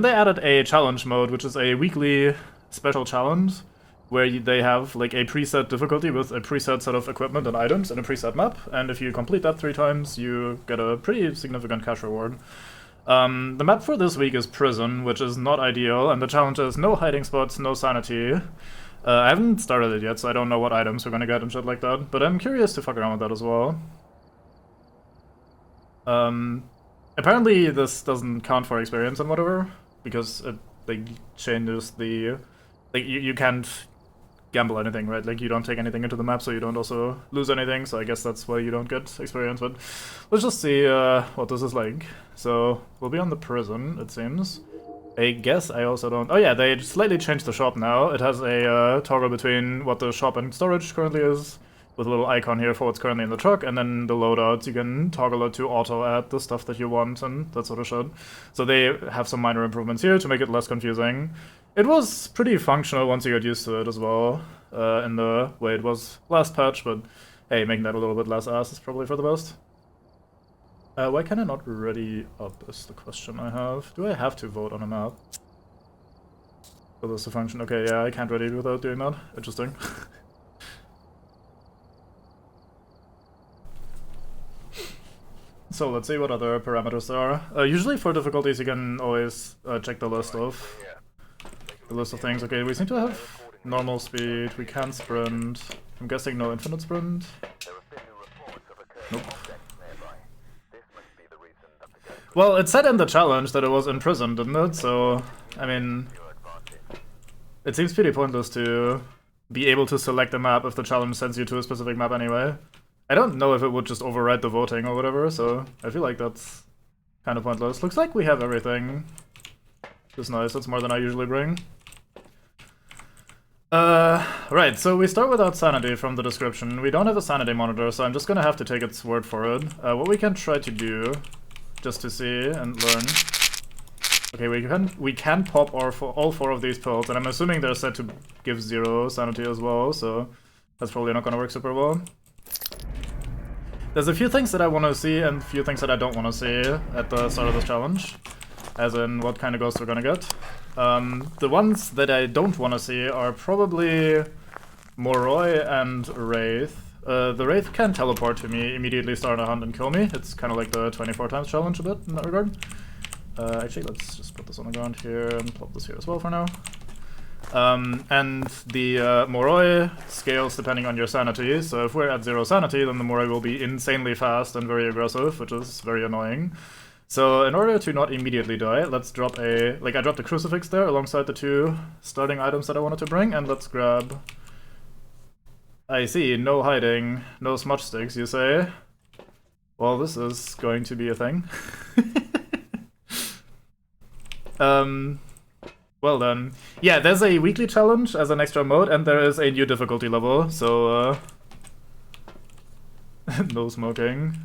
Then they added a challenge mode, which is a weekly special challenge, where they have like a preset difficulty with a preset set of equipment and items and a preset map, and if you complete that 3 times, you get a pretty significant cash reward. The map for this week is Prison, which is not ideal, and the challenge is no hiding spots, no sanity. I haven't started it yet, so I don't know what items we're gonna get and shit like that, but I'm curious to fuck around with that as well. Apparently this doesn't count for experience and whatever, because it like changes the... like, you can't gamble anything, right? Like, you don't take anything into the map, so you don't also lose anything, so I guess that's why you don't get experience, but let's just see what this is like. So, we'll be on the Prison, it seems. I guess I also don't... oh yeah, they slightly changed the shop now. It has a toggle between what the shop and storage currently is, with a little icon here for what's currently in the truck, and then the loadouts, you can toggle it to auto-add the stuff that you want and that sort of shit. So they have some minor improvements here to make it less confusing. It was pretty functional once you got used to it as well, in the way it was last patch, but hey, making that a little bit less ass is probably for the best. Why can I not ready up is the question I have. Do I have to vote on a map for this to function? Okay, yeah, I can't ready without doing that. Interesting. So let's see what other parameters there are. Usually for difficulties you can always check the list of things. Okay, we seem to have normal speed, we can sprint. I'm guessing no infinite sprint. Nope. Well, it said in the challenge that it was in prison, didn't it? So, I mean, it seems pretty pointless to be able to select a map if the challenge sends you to a specific map anyway. I don't know if it would just override the voting or whatever, so I feel like that's kind of pointless. Looks like we have everything. Which is nice, that's more than I usually bring. Right, so we start without sanity from the description. We don't have a sanity monitor, so I'm just gonna have to take its word for it. What we can try to do, just to see and learn... okay, we can pop all 4 of these pills, and I'm assuming they're set to give 0 sanity as well, so that's probably not gonna work super well. There's a few things that I want to see and a few things that I don't want to see at the start of this challenge, as in what kind of ghosts we're gonna get. The ones that I don't want to see are probably Moroi and Wraith. The Wraith can teleport to me, immediately start a hunt and kill me. It's kind of like the 24 times challenge a bit in that regard. Actually, let's just put this on the ground here and plop this here as well for now. And the Moroi scales depending on your sanity, so if we're at 0 sanity, then the Moroi will be insanely fast and very aggressive, which is very annoying. So in order to not immediately die, let's drop I dropped a crucifix there alongside the 2 starting items that I wanted to bring, and let's grab... I see, no hiding, no smudge sticks, you say? Well, this is going to be a thing. Well then. Yeah, there's a weekly challenge as an extra mode, and there is a new difficulty level, so, no smoking,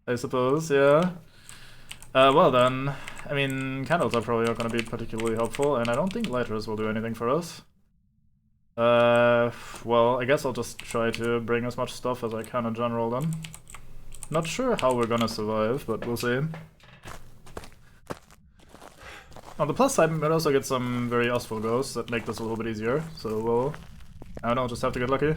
I suppose, yeah. Well then, I mean, candles are probably not gonna be particularly helpful, and I don't think lighters will do anything for us. Well, I guess I'll just try to bring as much stuff as I can in general then. Not sure how we're gonna survive, but we'll see. On the plus side, we might also get some very useful ghosts that make this a little bit easier, so we'll, I don't know, just have to get lucky.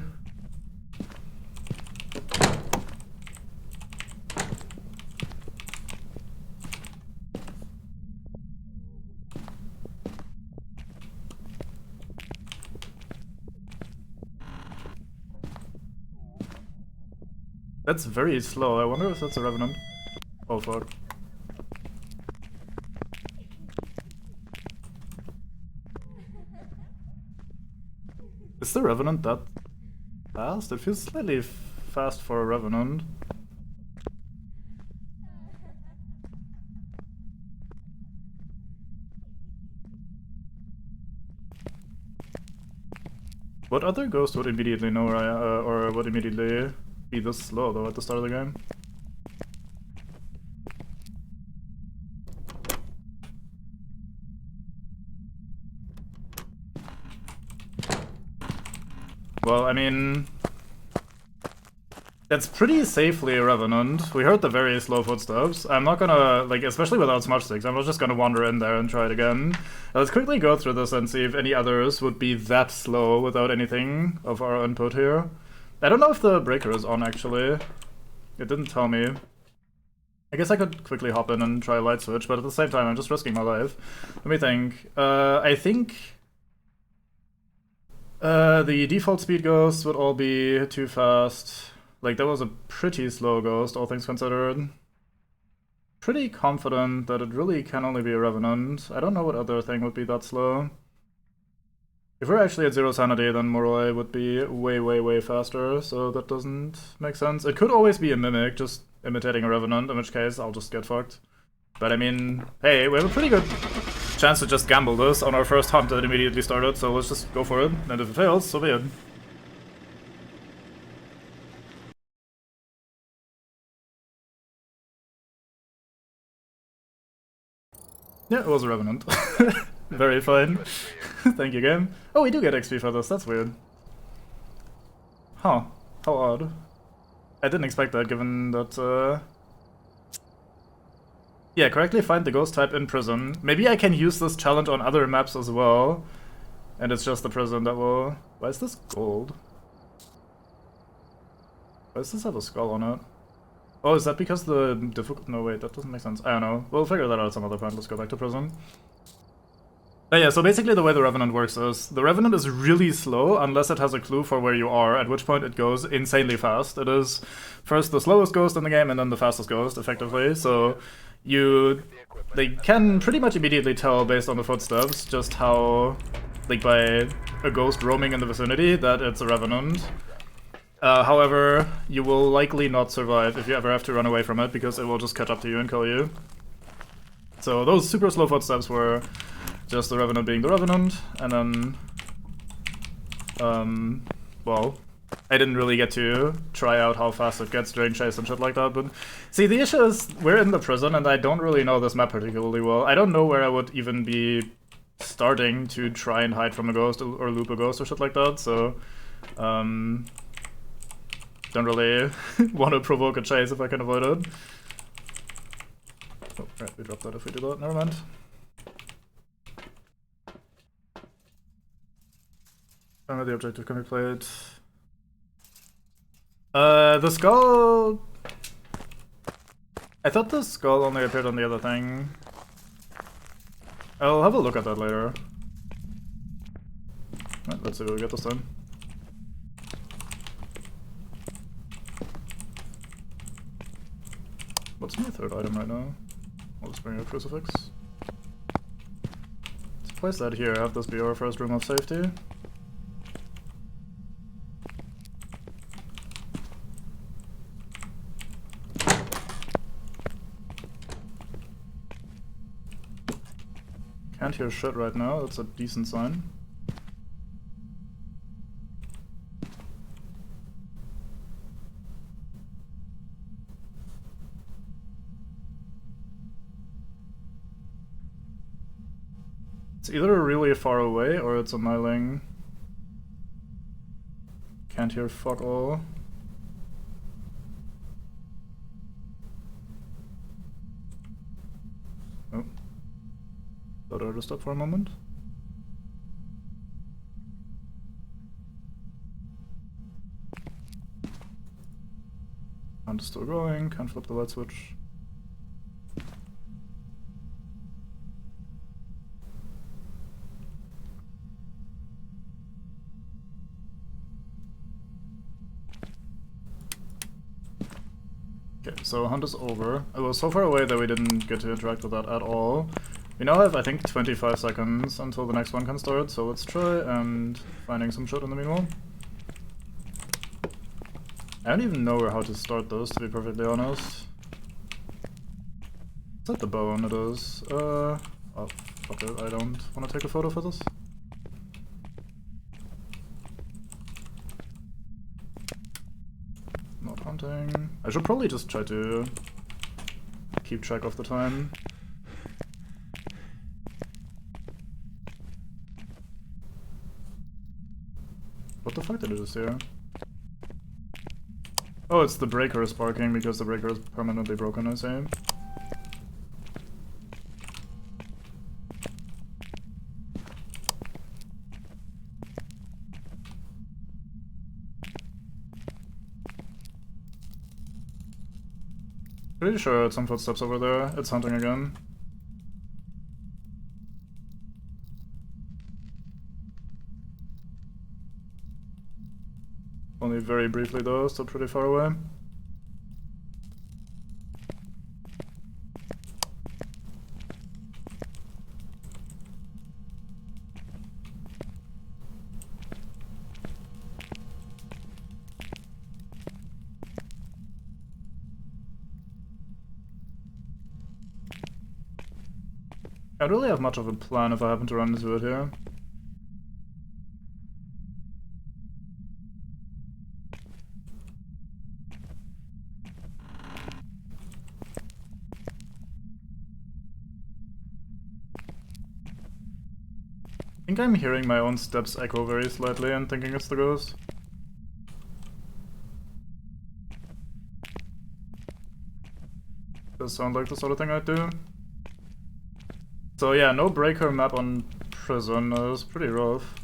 That's very slow, I wonder if that's a Revenant. Oh fuck. Is the Revenant that fast? It feels slightly fast for a Revenant. What other ghost would immediately know where or would immediately be this slow though at the start of the game? Well, I mean, It's pretty safely a Revenant. We heard the very slow footsteps. I'm not gonna, like, especially without Smudge Sticks, I'm not just gonna wander in there and try it again. Let's quickly go through this and see if any others would be that slow without anything of our input here. I don't know if the breaker is on, actually. It didn't tell me. I guess I could quickly hop in and try a light switch, but at the same time, I'm just risking my life. Let me think. I think the default speed ghosts would all be too fast. Like, that was a pretty slow ghost, all things considered. Pretty confident that it really can only be a Revenant. I don't know what other thing would be that slow. If we're actually at 0 sanity, then Moroi would be way, way, way faster, so that doesn't make sense. It could always be a Mimic, just imitating a Revenant, in which case I'll just get fucked. But I mean, hey, we have a pretty good chance to just gamble this on our first hunt that immediately started, so let's just go for it. And if it fails, so be it. Yeah, it was a Revenant. Very fine. Thank you, game. Oh, we do get XP for this, that's weird. Huh. How odd. I didn't expect that, given that, yeah, correctly find the ghost type in prison. Maybe I can use this challenge on other maps as well. And it's just the prison that will... Why is this gold? Why does this have a skull on it? Oh, is that because the difficult... No, wait, that doesn't make sense. I don't know. We'll figure that out some other point. Let's go back to prison. But yeah, so basically the way the Revenant works is, the Revenant is really slow unless it has a clue for where you are, at which point it goes insanely fast. It is first the slowest ghost in the game and then the fastest ghost, effectively. So they can pretty much immediately tell based on the footsteps just how, like by a ghost roaming in the vicinity, that it's a Revenant. However, you will likely not survive if you ever have to run away from it, because it will just catch up to you and kill you. So those super slow footsteps were just the Revenant being the Revenant, and then, well, I didn't really get to try out how fast it gets during chase and shit like that, but see, the issue is, we're in the prison, and I don't really know this map particularly well. I don't know where I would even be starting to try and hide from a ghost or loop a ghost or shit like that, so, don't really want to provoke a chase if I can avoid it. Oh, right, we dropped that if we do that, never mind. The objective can be played. The skull... I thought the skull only appeared on the other thing. I'll have a look at that later. Right, let's see what we get this time. What's my third item right now? I'll just bring a crucifix. Let's place that here, have this be our first room of safety. Can't hear shit right now, that's a decent sign. It's either really far away or it's a miling. Can't hear fuck all. Oh. Thought I would stop for a moment. Hunt is still going, can't flip the light switch. Okay, so hunt is over. It was so far away that we didn't get to interact with that at all. We now have, I think, 25 seconds until the next one can start, so let's try and finding some shit in the meanwhile. I don't even know how to start this, to be perfectly honest. Is that the bone? It is. Oh, fuck it, I don't want to take a photo for this. Not hunting. I should probably just try to keep track of the time. What the fuck did I just hear? Oh, it's the breaker is barking because the breaker is permanently broken, I say. Pretty sure I heard some footsteps over there. It's hunting again. Only very briefly though, still pretty far away. I don't really have much of a plan if I happen to run into it here. I think I'm hearing my own steps echo very slightly and thinking it's the ghost. Does sound like the sort of thing I'd do. So yeah, no breaker map on prison is pretty rough.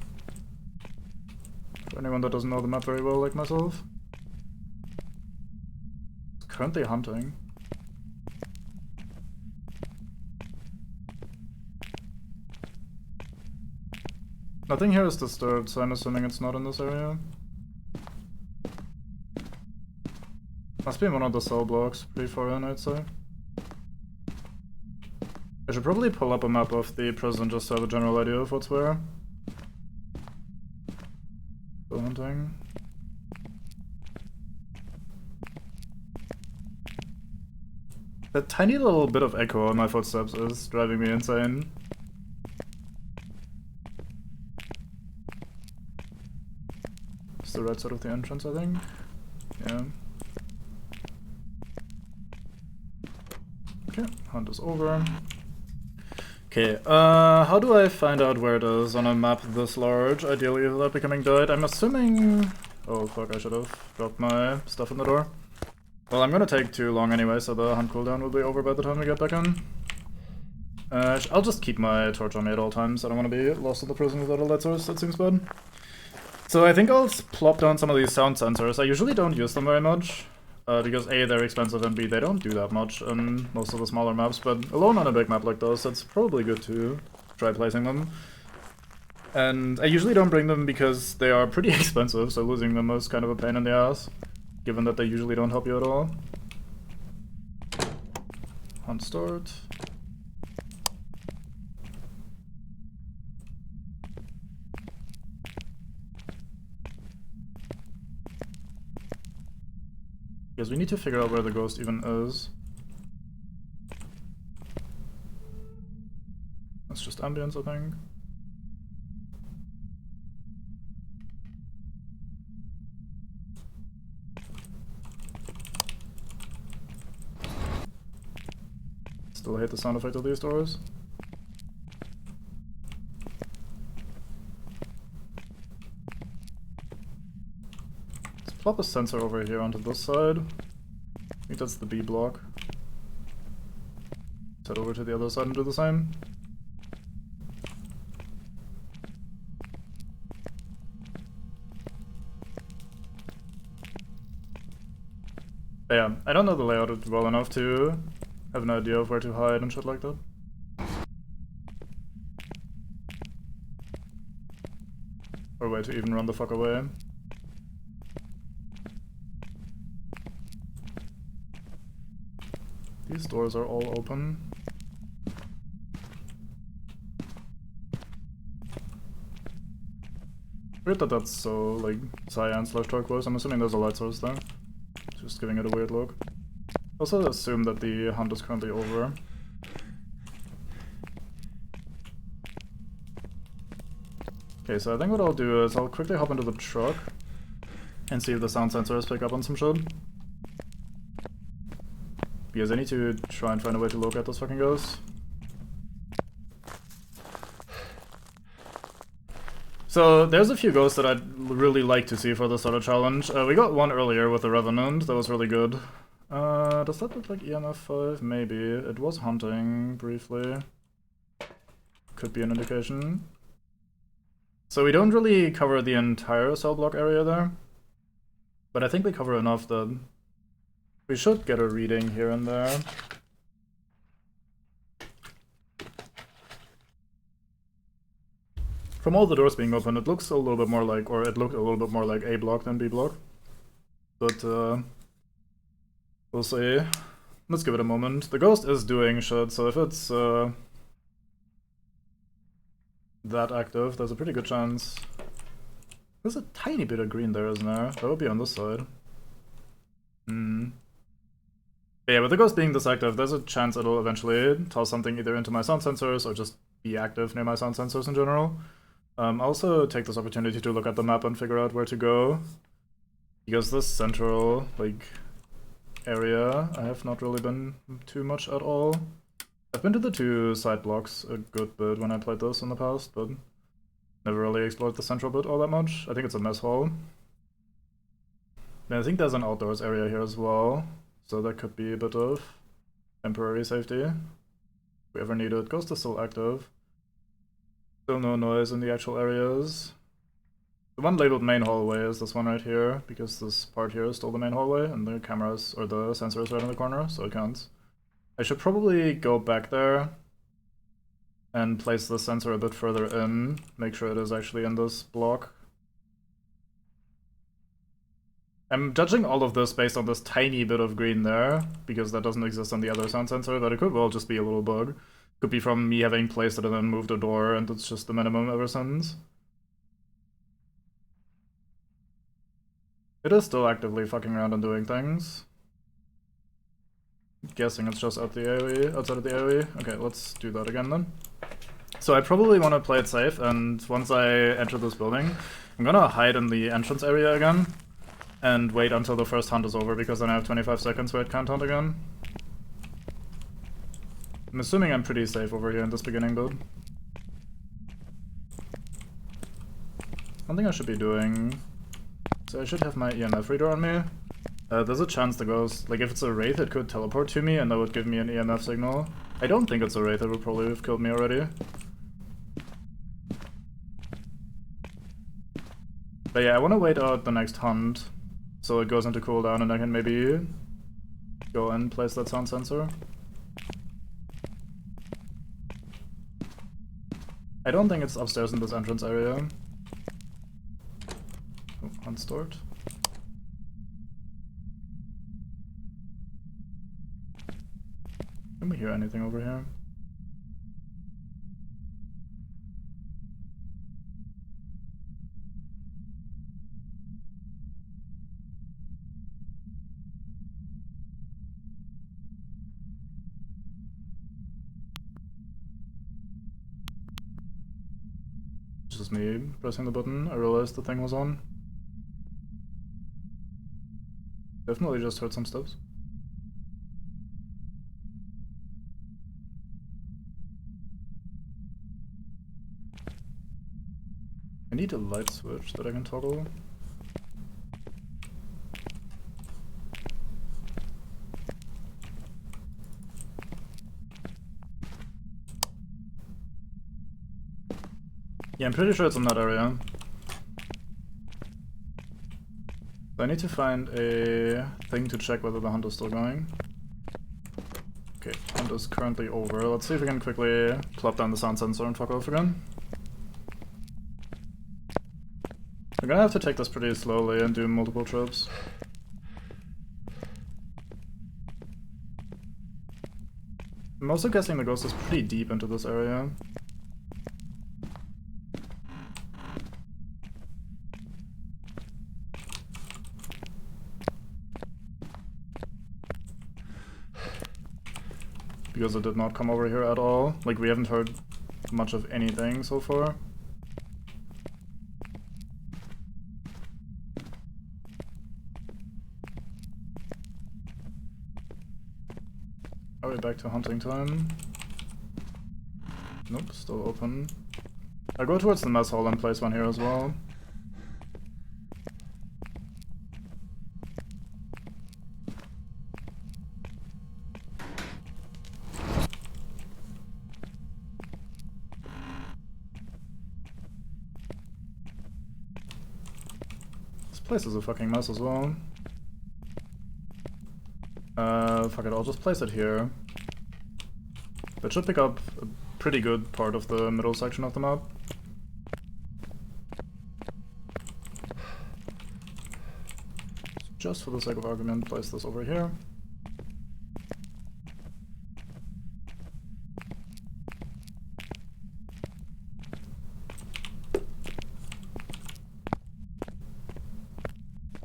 For anyone that doesn't know the map very well like myself. It's currently hunting. Nothing here is disturbed, so I'm assuming it's not in this area. Must be in one of the cell blocks, pretty far in, I'd say. I should probably pull up a map of the prison just to have a general idea of what's where. Still hunting. That tiny little bit of echo on my footsteps is driving me insane. It's the right side of the entrance, I think. Yeah. Okay, hunt is over. Okay, how do I find out where it is on a map this large, ideally without becoming died? I'm assuming... Oh fuck, I should have dropped my stuff in the door. Well, I'm gonna take too long anyway, so the hunt cooldown will be over by the time we get back in. I'll just keep my torch on me at all times. I don't want to be lost in the prison without a light source, that seems bad. So I think I'll plop down some of these sound sensors. I usually don't use them very much. Because A, they're expensive, and B, they don't do that much in most of the smaller maps, but alone on a big map like this, it's probably good to try placing them. And I usually don't bring them because they are pretty expensive, so losing them is kind of a pain in the ass, given that they usually don't help you at all. Hunt start. Because we need to figure out where the ghost even is. That's just ambience, I think. Still hate the sound effect of these doors. Plop a sensor over here onto this side. I think that's the B block. Head over to the other side and do the same. But yeah, I don't know the layout well enough to have an idea of where to hide and shit like that. Or where to even run the fuck away. These doors are all open. Weird that that's so, like, cyan/turquoise. I'm assuming there's a light source there. Just giving it a weird look. Also assume that the hunt is currently over. Okay, so I think what I'll do is I'll quickly hop into the truck and see if the sound sensors pick up on some shit. Because I need to try and find a way to locate those fucking ghosts. So there's a few ghosts that I'd really like to see for the sort of challenge. We got one earlier with the Revenant, that was really good. Does that look like EMF 5? Maybe. It was hunting, briefly. Could be an indication. So we don't really cover the entire cell block area there. But I think we cover enough that we should get a reading here and there. From all the doors being open, it looks a little bit more like, or it looked a little bit more like A block than B block. But, we'll see. Let's give it a moment. The ghost is doing shit, so if it's, that active, there's a pretty good chance. There's a tiny bit of green there, isn't there? That would be on this side. But yeah, with the ghost being this active, there's a chance it'll eventually toss something either into my sound sensors or just be active near my sound sensors in general. I'll also take this opportunity to look at the map and figure out where to go. Because this central, like, area, I have not really been too much at all. I've been to the two side blocks a good bit when I played this in the past, but never really explored the central bit all that much. I think it's a mess hall. And I think there's an outdoors area here as well, so that could be a bit of temporary safety. If we ever need it. Ghost is still active. Still no noise in the actual areas. The one labeled main hallway is this one right here, because this part here is still the main hallway, and the cameras, or the sensor is right in the corner, so it counts. I should probably go back there and place the sensor a bit further in, make sure it is actually in this block. I'm judging all of this based on this tiny bit of green there, because that doesn't exist on the other sound sensor, but it could well just be a little bug. Could be from me having placed it and then moved a door, and it's just the minimum ever since. It is still actively fucking around and doing things. Guessing it's just out the AoE, outside of the AoE. Okay, let's do that again then. So I probably want to play it safe, and once I enter this building, I'm gonna hide in the entrance area again, and wait until the first hunt is over, because then I have 25 seconds where it can't hunt again. I'm assuming I'm pretty safe over here in this beginning build. One thing I should be doing... So I should have my EMF reader on me. There's a chance the ghost, like if it's a wraith, it could teleport to me and that would give me an EMF signal. I don't think it's a wraith, it would probably have killed me already. But yeah, I want to wait out the next hunt, so it goes into cooldown and I can maybe go and place that sound sensor. I don't think it's upstairs in this entrance area. Oh, unstored. Can we hear anything over here? Just me pressing the button. I realized the thing was on. Definitely just heard some steps. I need a light switch that I can toggle. Yeah, I'm pretty sure it's in that area. So I need to find a thing to check whether the hunt is still going. Okay, hunt is currently over. Let's see if we can quickly plop down the sound sensor and fuck off again. We're gonna have to take this pretty slowly and do multiple trips. I'm also guessing the ghost is pretty deep into this area. Because it did not come over here at all. Like, we haven't heard much of anything so far. Are we back to hunting time? Nope, still open. I'll go towards the mess hall and place one here as well. This place is a fucking mess as well. Fuck it, I'll just place it here. That should pick up a pretty good part of the middle section of the map. Just for the sake of argument, place this over here.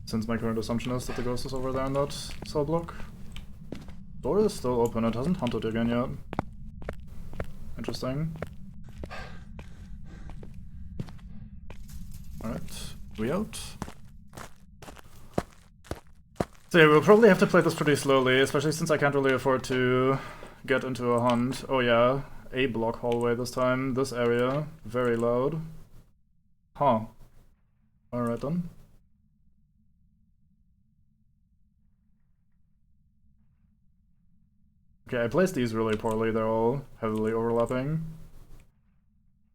Since my current assumption is that the ghost is over there in that cell block. Door is still open, it hasn't hunted again yet. Interesting. Alright, we out. So yeah, we'll probably have to play this pretty slowly, especially since I can't really afford to get into a hunt. Oh yeah, A block hallway this time. This area, very loud. Huh. Alright then. Okay, I placed these really poorly, they're all heavily overlapping.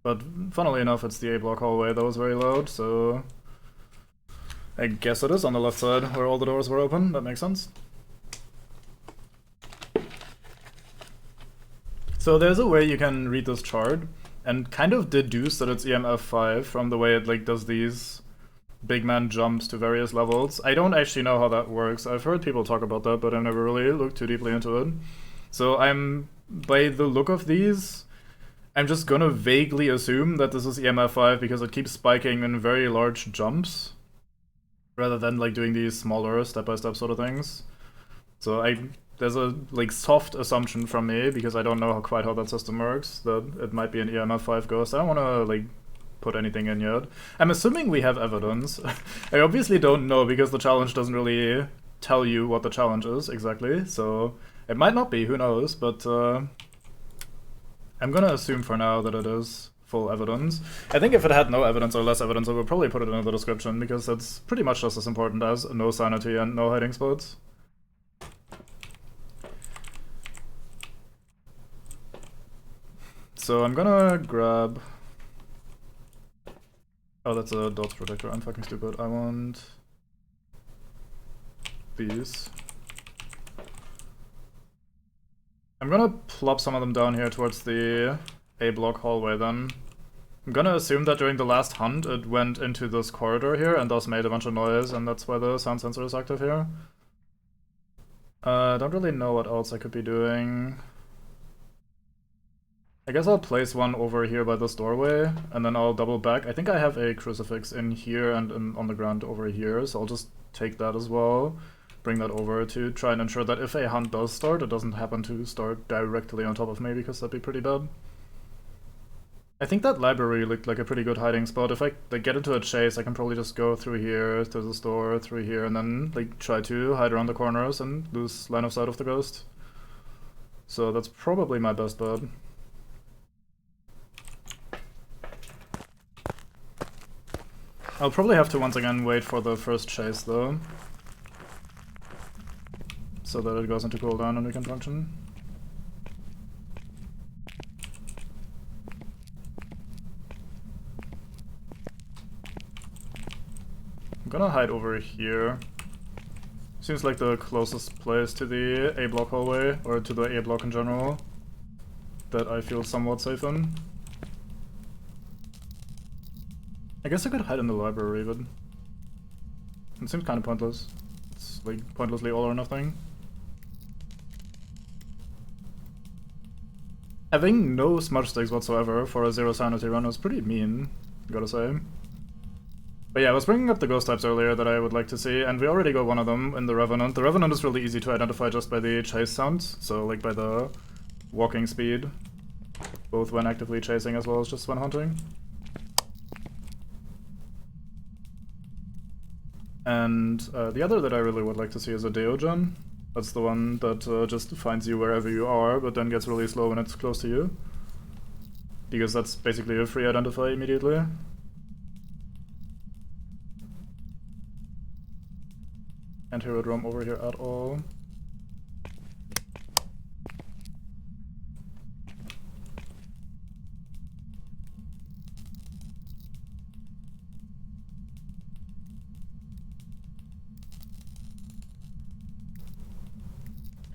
But funnily enough, it's the A block hallway that was very loud, so I guess it is on the left side where all the doors were open, that makes sense. So there's a way you can read this chart and kind of deduce that it's EMF 5 from the way it like does these big man jumps to various levels. I don't actually know how that works. I've heard people talk about that, but I've never really looked too deeply into it. So by the look of these, I'm just gonna vaguely assume that this is EMF 5 because it keeps spiking in very large jumps, rather than like doing these smaller step-by-step sort of things. So there's a like soft assumption from me, because I don't know quite how that system works, that it might be an EMF 5 ghost. I don't wanna like put anything in yet. I'm assuming we have evidence. I obviously don't know because the challenge doesn't really tell you what the challenge is exactly, so it might not be, who knows, but I'm gonna assume for now that it is full evidence. I think if it had no evidence or less evidence, I would probably put it in the description, because it's pretty much just as important as no sanity and no hiding spots. So I'm gonna grab... Oh, that's a dots protector, I'm fucking stupid. I want these. I'm gonna plop some of them down here towards the A block hallway then. I'm gonna assume that during the last hunt it went into this corridor here and thus made a bunch of noise, and that's why the sound sensor is active here. Don't really know what else I could be doing. I guess I'll place one over here by this doorway, and then I'll double back. I think I have a crucifix in here and on the ground over here, so I'll just take that as well. Bring that over to try and ensure that if a hunt does start, it doesn't happen to start directly on top of me, because that'd be pretty bad. I think that library looked like a pretty good hiding spot. If I like get into a chase, I can probably just go through here to this door, through here, and then like try to hide around the corners and lose line of sight of the ghost. So that's probably my best bet. I'll probably have to once again wait for the first chase though, so that it goes into cooldown and we can function. I'm gonna hide over here. Seems like the closest place to the A block hallway, or to the A block in general, that I feel somewhat safe in. I guess I could hide in the library, but it seems kind of pointless. It's like pointlessly all or nothing. Having no smudge sticks whatsoever for a zero sanity run was pretty mean, gotta say. But yeah, I was bringing up the ghost types earlier that I would like to see, and we already got one of them in the Revenant. The Revenant is really easy to identify just by the chase sounds, so like by the walking speed, both when actively chasing as well as just when hunting. And the other that I really would like to see is a Deogen. That's the one that just finds you wherever you are, but then gets really slow when it's close to you. because that's basically a free identify immediately. Can't hear a drum over here at all.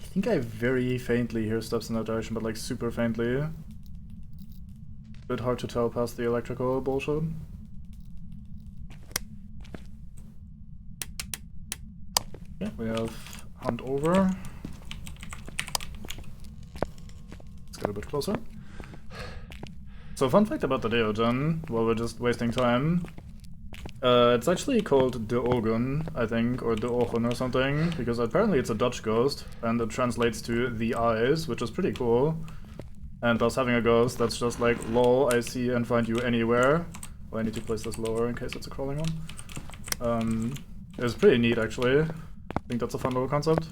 I think I very faintly hear steps in that direction, but like super faintly. A bit hard to tell past the electrical bullshit. Okay, we have hunt over. Let's get a bit closer. So fun fact about the Deogen, while we're just wasting time. It's actually called De Ogen, I think, or De Ogen or something, because apparently it's a Dutch ghost, and it translates to the eyes, which is pretty cool. And plus having a ghost that's just like, lol, I see and find you anywhere. Well, I need to place this lower in case it's a crawling one. It's pretty neat, actually. I think that's a fun little concept.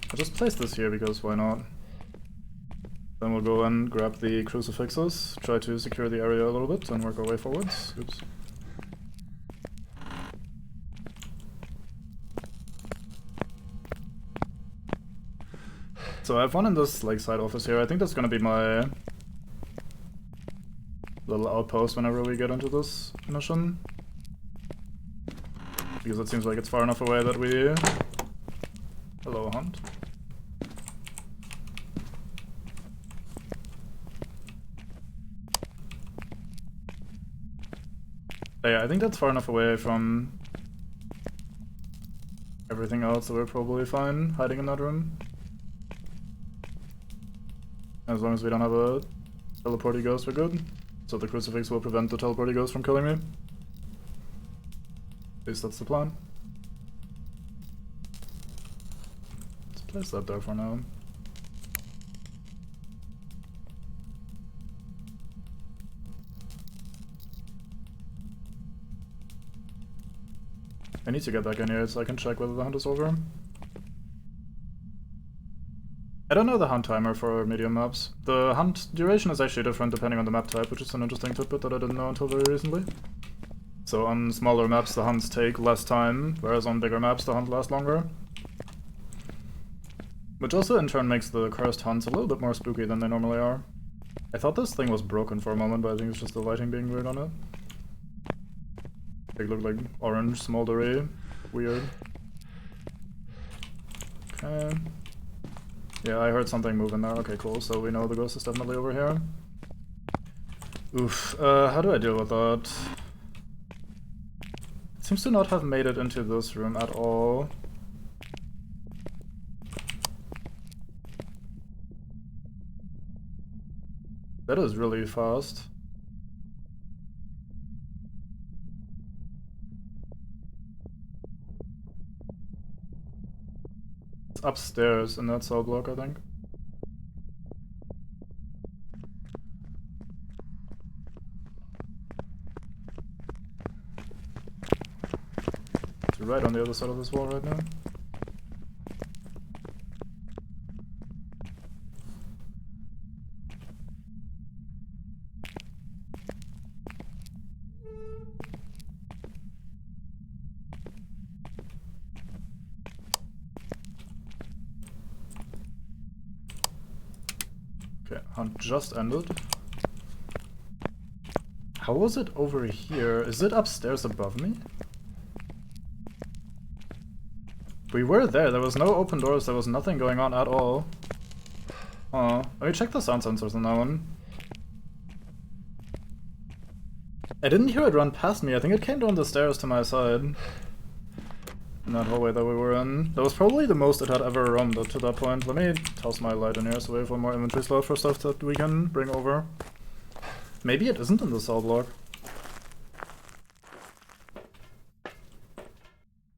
I'll just place this here, because why not? Then we'll go and grab the crucifixes, try to secure the area a little bit, and work our way forwards. Oops. So I have one in this like side office here. I think that's gonna be my little outpost whenever we get into this mission. Because it seems like it's far enough away that we... Hello, hunt. Yeah, I think that's far enough away from everything else that we're probably fine hiding in that room. As long as we don't have a teleporty ghost, we're good. So the crucifix will prevent the teleporty ghost from killing me. At least that's the plan. Let's place that there for now. I need to get back in here so I can check whether the hunt is over. I don't know the hunt timer for medium maps. The hunt duration is actually different depending on the map type, which is an interesting tidbit that I didn't know until very recently. So on smaller maps the hunts take less time, whereas on bigger maps the hunt lasts longer. Which also in turn makes the cursed hunts a little bit more spooky than they normally are. I thought this thing was broken for a moment, but I think it's just the lighting being weird on it. They look like orange, smoldery, weird. Okay. Yeah, I heard something moving there. Okay, cool. So we know the ghost is definitely over here. Oof. How do I deal with that? It seems to not have made it into this room at all. That is really fast. Upstairs in that cell block, I think. It's right on the other side of this wall right now. Okay, hunt just ended. How was it over here? Is it upstairs above me? We were there was no open doors, there was nothing going on at all. Oh, let me check the sound sensors on that one. I didn't hear it run past me, I think it came down the stairs to my side. In that hallway that we were in. That was probably the most it had ever roamed up to that point. Let me toss my light in here so we have one more inventory slot for stuff that we can bring over. Maybe it isn't in the cell block.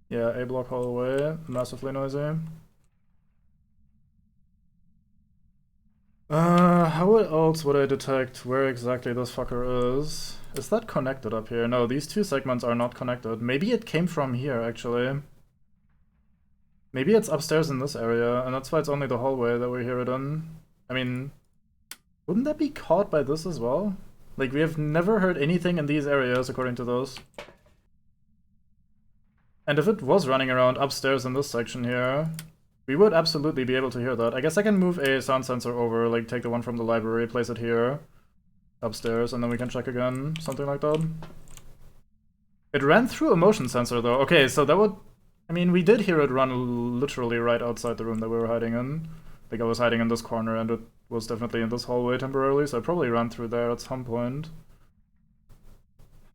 Yeah, A block hallway, massively noisy. How else would I detect where exactly this fucker is? Is that connected up here? No, these two segments are not connected. Maybe it came from here, actually. Maybe it's upstairs in this area, and that's why it's only the hallway that we hear it in. I mean, Wouldn't that be caught by this as well? Like, we have never heard anything in these areas according to those. And if it was running around upstairs in this section here, we would absolutely be able to hear that. I guess I can move a sound sensor over, like take the one from the library, place it here, upstairs, and then we can check again, something like that. It ran through a motion sensor though. Okay, so that would... I mean, we did hear it run literally right outside the room that we were hiding in. Like, I was hiding in this corner and it was definitely in this hallway temporarily, so I probably ran through there at some point.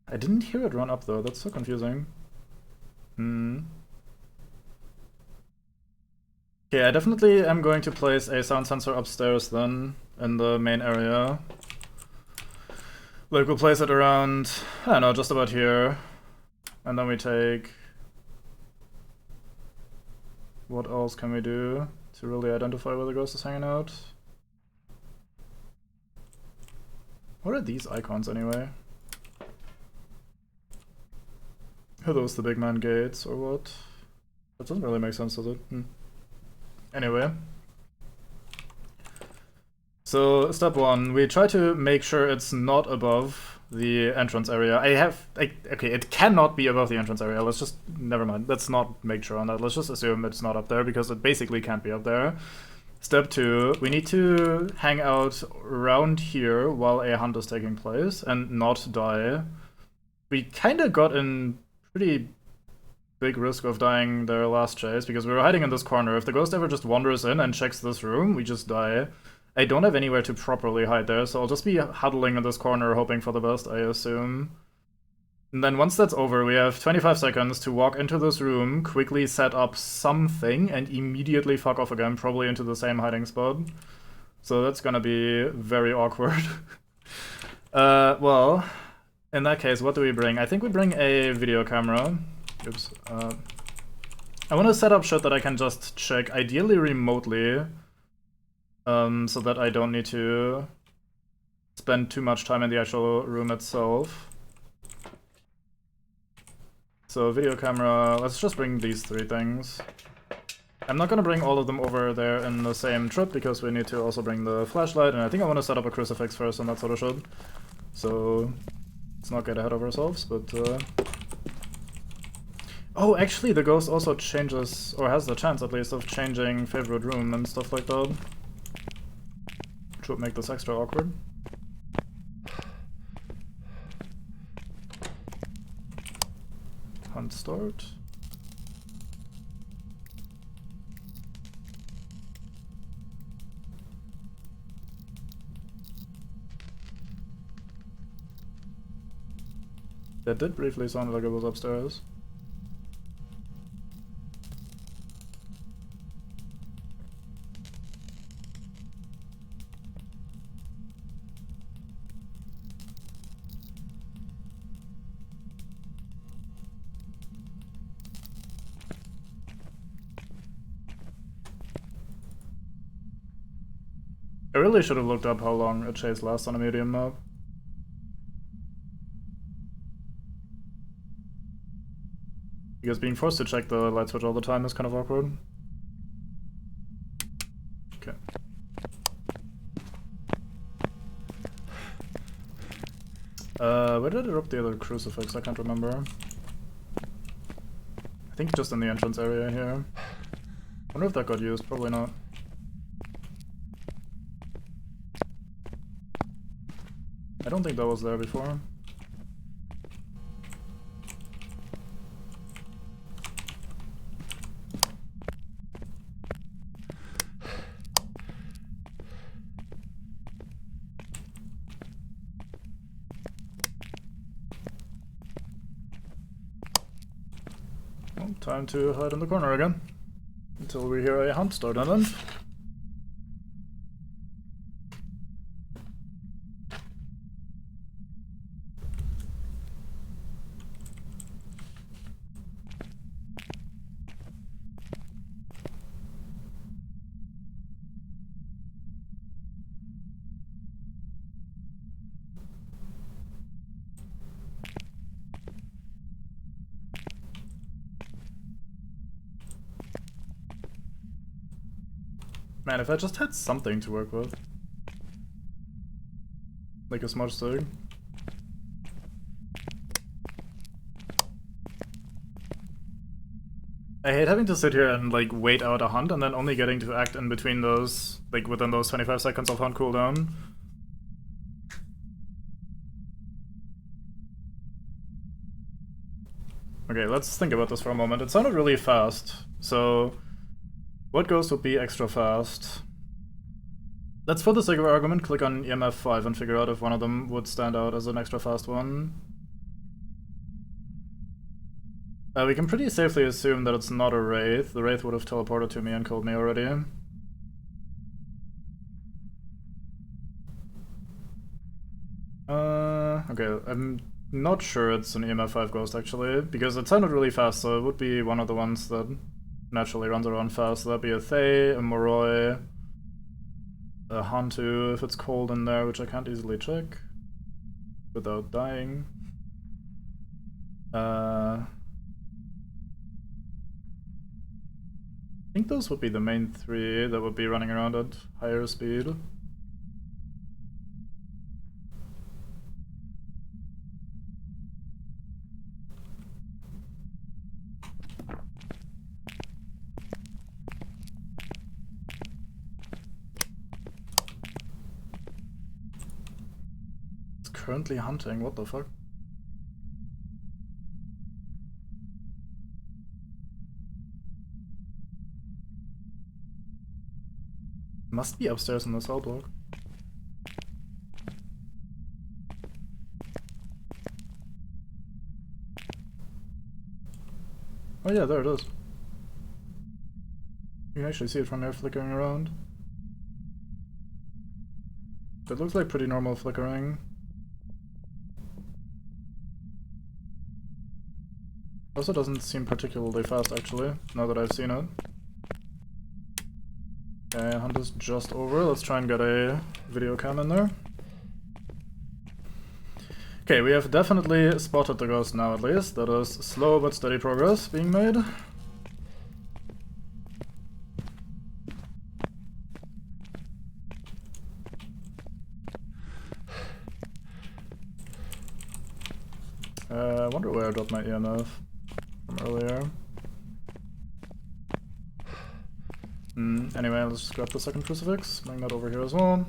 I didn't hear it run up though, that's so confusing. Okay, I definitely am going to place a sound sensor upstairs then, in the main area. Like, we'll place it around, I don't know, just about here. And then we take... What else can we do to really identify where the ghost is hanging out? What are these icons anyway? Are those the big man gates or what? That doesn't really make sense, does it? Anyway. So, step one, we try to make sure it's not above the entrance area. Okay, it cannot be above the entrance area. Let's just, never mind. Let's not make sure on that. Let's just assume it's not up there because it basically can't be up there. Step two, we need to hang out around here while a hunt is taking place and not die. We kinda got in pretty big risk of dying their last chase because we were hiding in this corner. If the ghost ever just wanders in and checks this room, we just die. I don't have anywhere to properly hide there, so I'll just be huddling in this corner hoping for the best, I assume. And then once that's over, we have 25 seconds to walk into this room, quickly set up something, and immediately fuck off again, probably into the same hiding spot. So that's gonna be very awkward. Well, in that case, what do we bring? I think we bring a video camera. Oops. I want to set up shit that I can just check, ideally remotely, so that I don't need to spend too much time in the actual room itself. So video camera, let's just bring these three things. I'm not gonna bring all of them over there in the same trip because we need to also bring the flashlight, and I think I want to set up a crucifix first and that sort of shit. So let's not get ahead of ourselves, but oh, actually the ghost also changes, or has the chance at least, of changing favorite room and stuff like that. Which would make this extra awkward. Hunt start. That did briefly sound like it was upstairs. I really should have looked up how long a chase lasts on a medium map. Because being forced to check the light switch all the time is kind of awkward. Okay. Where did I drop the other crucifix? I can't remember. I think just in the entrance area here. I wonder if that got used, probably not. I don't think that was there before. Well, time to hide in the corner again. Until we hear a hunt start on them. Man, if I just had something to work with. like a smudge stick. I hate having to sit here and like wait out a hunt and then only getting to act in between those, like within those 25 seconds of hunt cooldown. Okay, let's think about this for a moment. It sounded really fast, so what ghost would be extra fast? Let's, for the sake of argument, click on EMF 5 and figure out if one of them would stand out as an extra fast one. We can pretty safely assume that it's not a Wraith. The Wraith would have teleported to me and killed me already. Okay, I'm not sure it's an EMF 5 ghost actually, because it sounded really fast, so it would be one of the ones that naturally runs around fast. So that'd be a Thay, a Moroi, a Hantu if it's cold in there, which I can't easily check without dying. I think those would be the main three that would be running around at higher speed. It's currently hunting, what the fuck? Must be upstairs in the cell block. Oh yeah, there it is. You can actually see it from there flickering around. It looks like pretty normal flickering. Also doesn't seem particularly fast actually, now that I've seen it. Okay, hunt is just over. Let's try and get a video cam in there. Okay, we have definitely spotted the ghost now at least. That is slow but steady progress being made. I wonder where I dropped my EMF from earlier. Anyway, let's grab the second crucifix, bring that over here as well.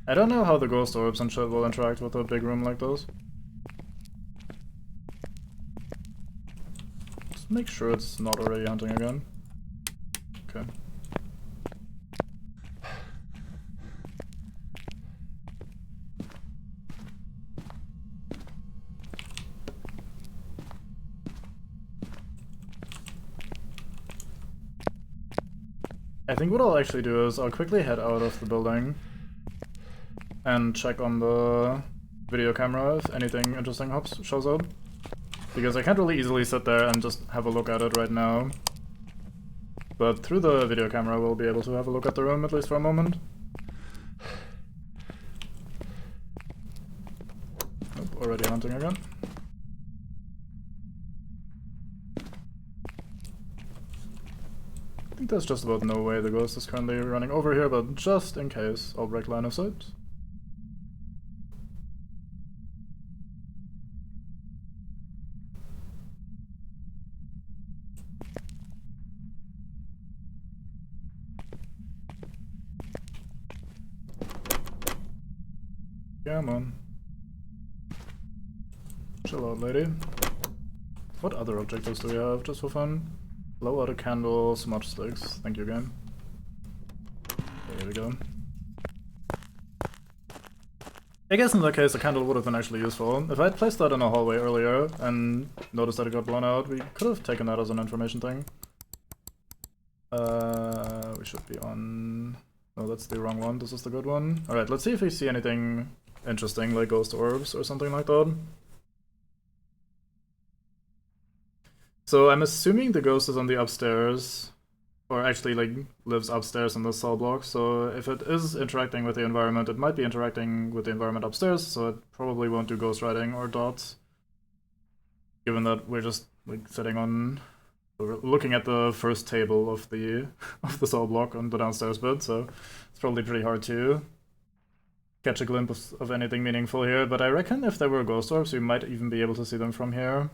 I don't know how the ghost orbs and shit will interact with a big room like this. Just make sure it's not already hunting again. Okay. I think what I'll actually do is I'll quickly head out of the building and check on the video camera if anything interesting shows up. Because I can't really easily sit there and just have a look at it right now. But through the video camera we'll be able to have a look at the room at least for a moment. Nope, already hunting again. I think there's just about no way the ghost is currently running over here, but just in case, I'll break line of sight. Come on. Chill out, lady. What other objectives do we have, just for fun? Blow out a candle, smudge sticks. Thank you, game. There we go. I guess in that case a candle would have been actually useful. If I had placed that in a hallway earlier and noticed that it got blown out, we could have taken that as an information thing. We should be on... No, that's the wrong one. This is the good one. Alright, let's see if we see anything interesting, like ghost orbs or something like that. So I'm assuming the ghost is on the upstairs, or actually like lives upstairs in the cell block, so if it is interacting with the environment, it might be interacting with the environment upstairs, so it probably won't do ghost riding or dots, given that we're just like sitting on We're looking at the first table of the cell block on the downstairs bit, so it's probably pretty hard to catch a glimpse of anything meaningful here, but I reckon if there were ghost orbs, we might even be able to see them from here.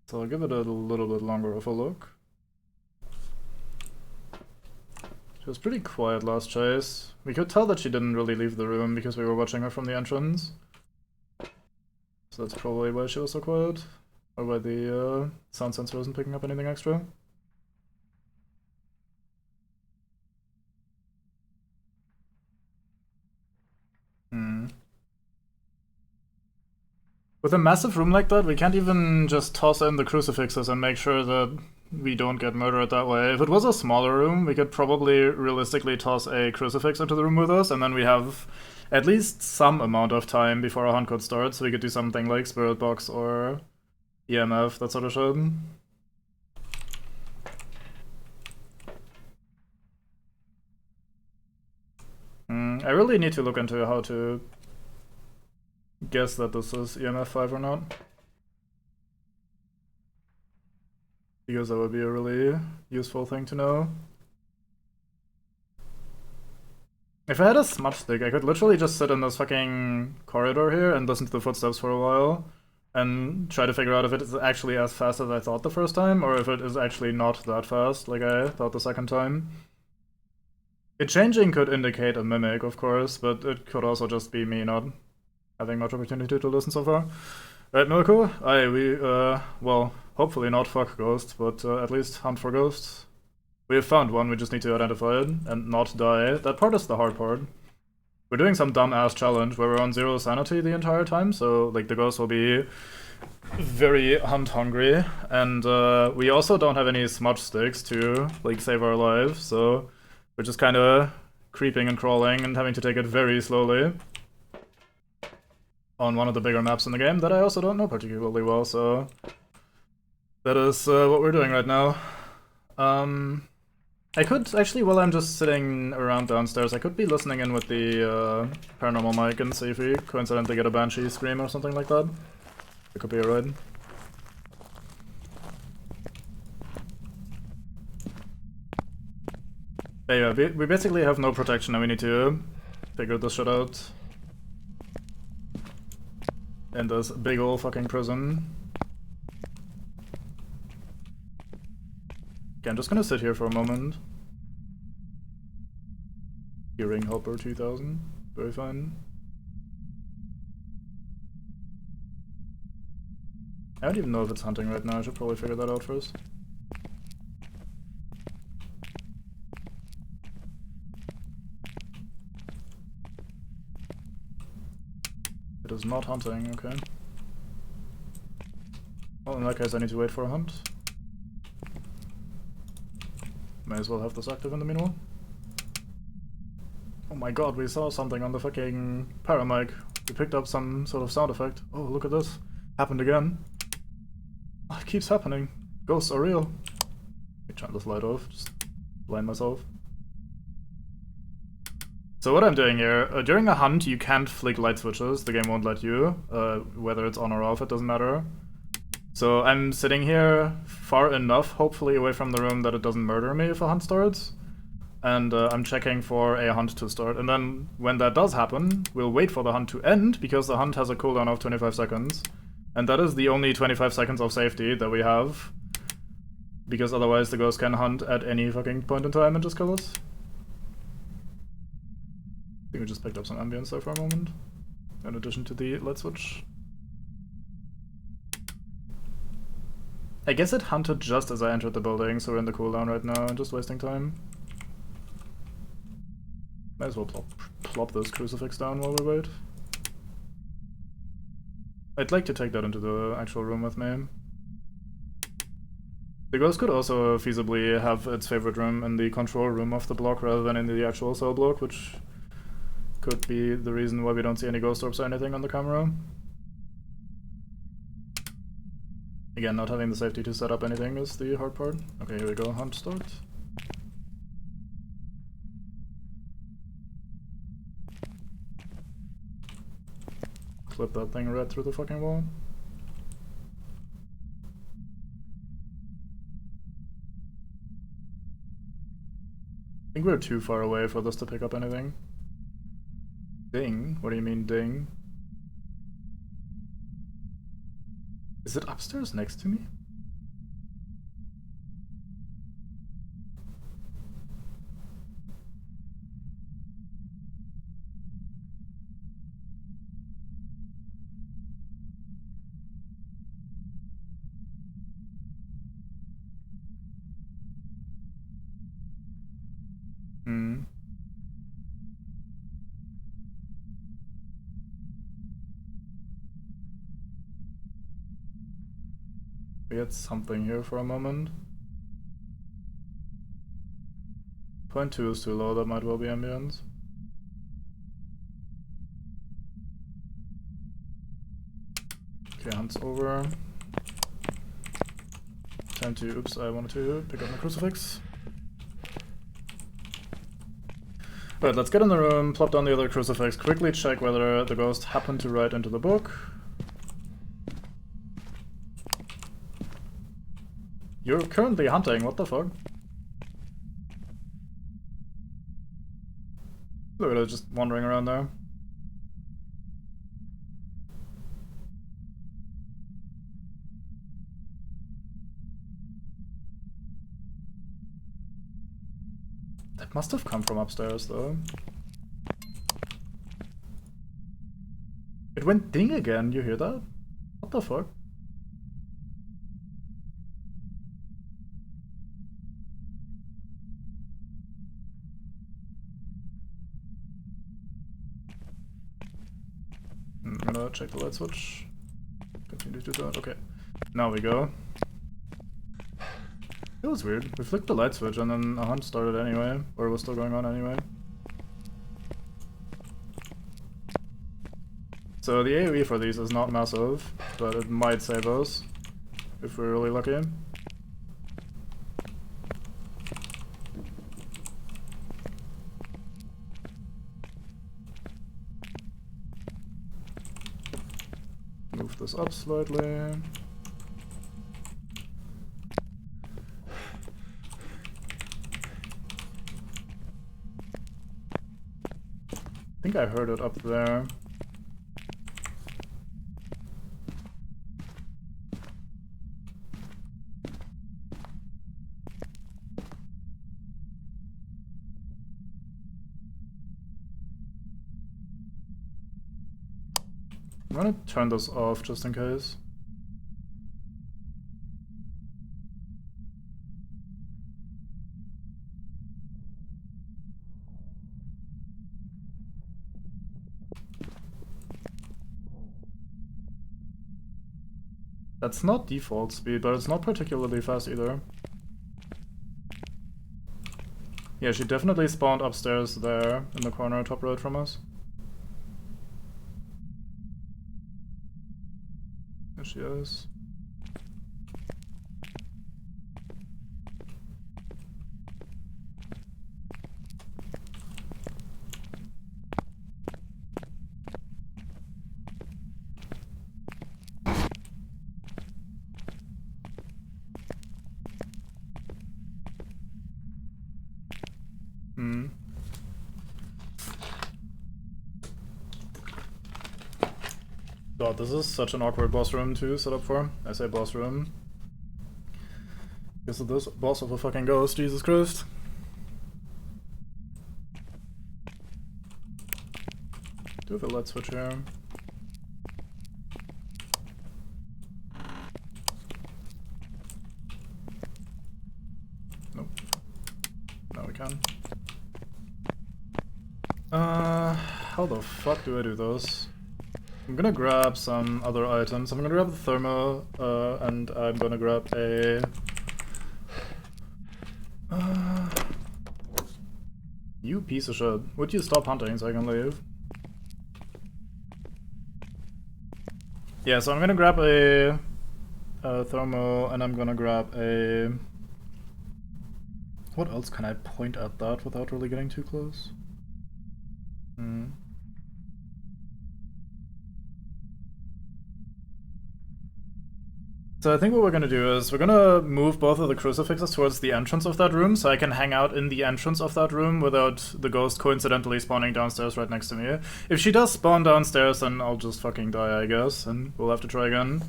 So I'll give it a little bit longer of a look. She was pretty quiet last chase. We could tell that she didn't really leave the room because we were watching her from the entrance. So that's probably why she was so quiet. Or why the sound sensor isn't picking up anything extra. With a massive room like that, we can't even just toss in the crucifixes and make sure that we don't get murdered that way. If it was a smaller room, we could probably realistically toss a crucifix into the room with us, and then we have at least some amount of time before a hunt could start, so we could do something like Spirit Box or EMF, that sort of shit. I really need to look into how to guess that this is EMF 5 or not. Because that would be a really useful thing to know. If I had a smudge stick, I could literally just sit in this fucking corridor here and listen to the footsteps for a while and try to figure out if it is actually as fast as I thought the first time, or if it is actually not that fast like I thought the second time. It changing could indicate a mimic, of course, but it could also just be me not having much opportunity to listen so far. Right, Milko? Well, hopefully not fuck ghosts, but at least hunt for ghosts. We have found one, we just need to identify it and not die. That part is the hard part. We're doing some dumb-ass challenge where we're on 0 sanity the entire time, so like the ghost will be very hunt-hungry, and we also don't have any smudge sticks to like save our lives, so we're just kind of creeping and crawling and having to take it very slowly on one of the bigger maps in the game that I also don't know particularly well, so that is what we're doing right now. I could actually, while I'm just sitting around downstairs, I could be listening in with the paranormal mic and see if we coincidentally get a banshee scream or something like that. It could be a ride. Yeah, we basically have no protection and we need to figure this shit out in this big ol' fucking prison. Okay, I'm just gonna sit here for a moment. Hearing Helper 2000. Very fine. I don't even know if it's hunting right now, I should probably figure that out first. It is not hunting, okay. Well, in that case I need to wait for a hunt. May as well have this active in the meanwhile. Oh my god, we saw something on the fucking paramic. We picked up some sort of sound effect. Oh, look at this. Happened again. Oh, it keeps happening. Ghosts are real. Let me turn this light off, just blind myself. So what I'm doing here, during a hunt you can't flick light switches, the game won't let you. Whether it's on or off, it doesn't matter. So I'm sitting here far enough, hopefully away from the room, that it doesn't murder me if a hunt starts. And I'm checking for a hunt to start. And then when that does happen, we'll wait for the hunt to end, because the hunt has a cooldown of 25 seconds. And that is the only 25 seconds of safety that we have. Because otherwise the ghost can hunt at any fucking point in time and just kill us. I think we just picked up some ambience there for a moment. In addition to the light switch. I guess it hunted just as I entered the building, so we're in the cooldown right now and just wasting time. Might as well plop this crucifix down while we wait. I'd like to take that into the actual room with me. The ghost could also feasibly have its favorite room in the control room of the block rather than in the actual cell block, which could be the reason why we don't see any ghost orbs or anything on the camera. Again, not having the safety to set up anything is the hard part. Okay, here we go, hunt start. Clip that thing right through the fucking wall. think we're too far away for this to pick up anything. Ding? What do you mean, ding? Is it upstairs next to me? Hmm. We had something here for a moment. 0.2 is too low, that might well be ambience. Okay, hunt's over. Time to, oops, I wanted to pick up my crucifix. Alright, let's get in the room, plop down the other crucifix, quickly check whether the ghost happened to write into the book. You're currently hunting, what the fuck? Look at it, just wandering around there. That must have come from upstairs, though. It went ding again, you hear that? What the fuck? I'm gonna check the light switch. Continue to do that. Okay. Now we go. It was weird. We flicked the light switch and then a hunt started anyway. Or it was still going on anyway. So the AoE for these is not massive, but it might save us. If we're really lucky. Move this up slightly. I think I heard it up there. I'm gonna turn this off just in case. That's not default speed, but it's not particularly fast either. Yeah, she definitely spawned upstairs there, in the corner top right from us. There she is. Hmm. God, this is such an awkward boss room to set up for. I say boss room. Guess it is boss of a fucking ghost, Jesus Christ. Do have a light switch here. Nope. Now we can. How the fuck do I do this? I'm gonna grab some other items. I'm gonna grab the thermo, and I'm gonna grab a... You piece of shit. Would you stop hunting so I can leave? Yeah, so I'm gonna grab a thermo, and I'm gonna grab a... What else can I point at that without really getting too close? Hmm. So I think what we're gonna do is we're gonna move both of the crucifixes towards the entrance of that room so I can hang out in the entrance of that room without the ghost coincidentally spawning downstairs right next to me. If she does spawn downstairs, then I'll just fucking die, I guess, and we'll have to try again.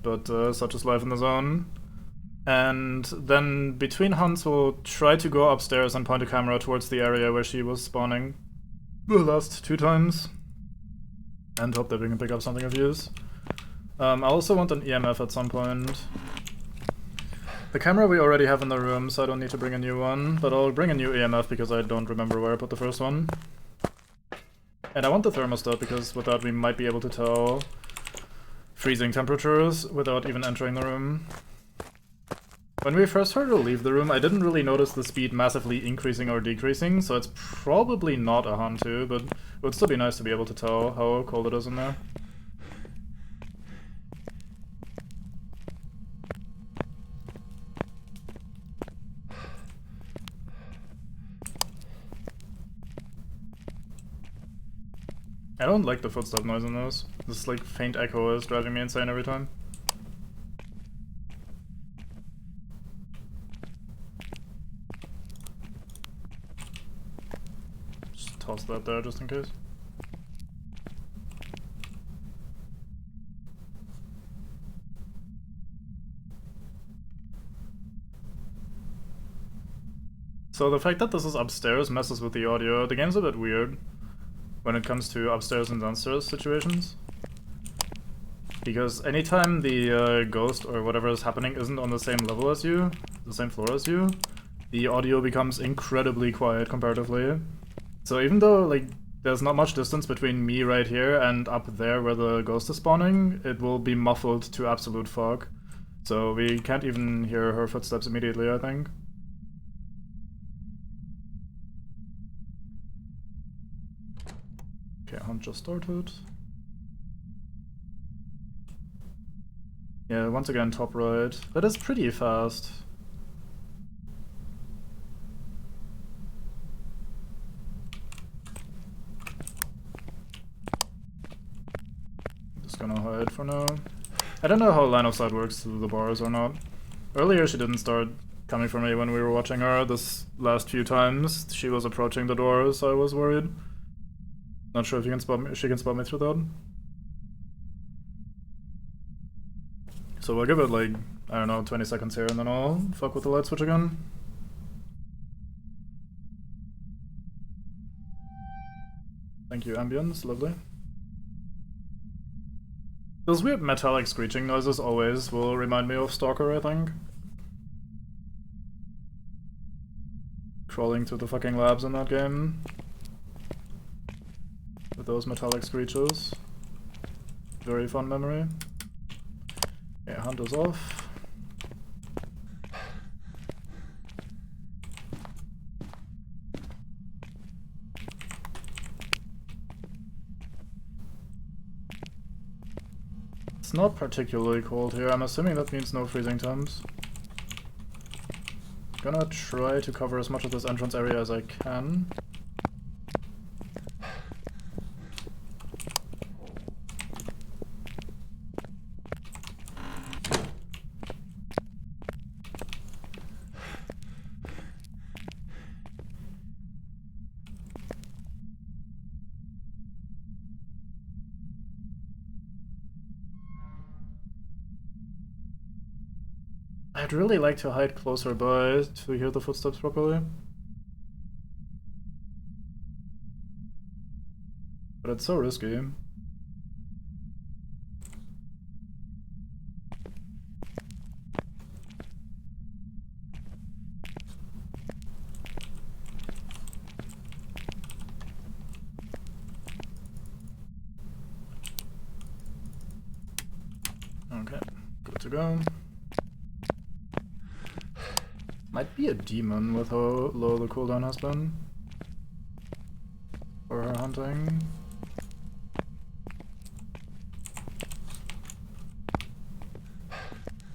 But such is life in the zone. And then between hunts, we'll try to go upstairs and point a camera towards the area where she was spawning the last 2 times. And hope that we can pick up something of use. I also want an EMF at some point. The camera we already have in the room, so I don't need to bring a new one, but I'll bring a new EMF because I don't remember where I put the first one. And I want the thermostat because with that we might be able to tell freezing temperatures without even entering the room. When we first heard her leave the room, I didn't really notice the speed massively increasing or decreasing, so it's probably not a Hantu, but it would still be nice to be able to tell how cold it is in there. I don't like the footstep noise in those. This like faint echo is driving me insane every time. Just toss that there just in case. So the fact that this is upstairs messes with the audio. The game's a bit weird when it comes to upstairs and downstairs situations. Because anytime the ghost or whatever is happening isn't on the same level as you, the same floor as you, the audio becomes incredibly quiet comparatively. So even though like there's not much distance between me right here and up there where the ghost is spawning, it will be muffled to absolute fog. So we can't even hear her footsteps immediately, I think. Okay, hunt just started. Yeah, once again, top right. That is pretty fast. Just gonna hide for now. I don't know how line of sight works through the bars or not. Earlier she didn't start coming for me when we were watching her. This last few times she was approaching the door, so I was worried. Not sure if you can spot me, she can spot me through that. So we'll give it like, I don't know, 20 seconds here and then I'll fuck with the light switch again. Thank you, ambience, lovely. Those weird metallic screeching noises always will remind me of Stalker, I think. Crawling through the fucking labs in that game. With those metallic screeches. Very fun memory. Yeah, hunt is off. It's not particularly cold here. I'm assuming that means no freezing temps. Gonna try to cover as much of this entrance area as I can. I'd really like to hide closer by to hear the footsteps properly. But it's so risky. Okay, good to go. Might be a demon with how low the cooldown has been. For her hunting.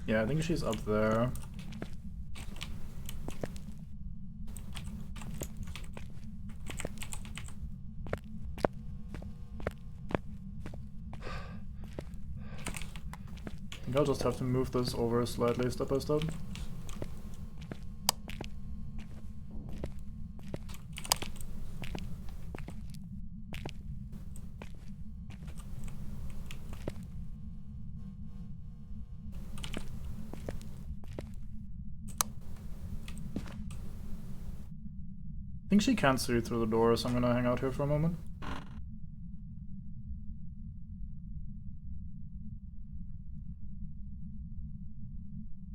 Yeah, I think she's up there. I'm I'll just have to move this over slightly step by step. I think she can't see through the door, so I'm gonna hang out here for a moment.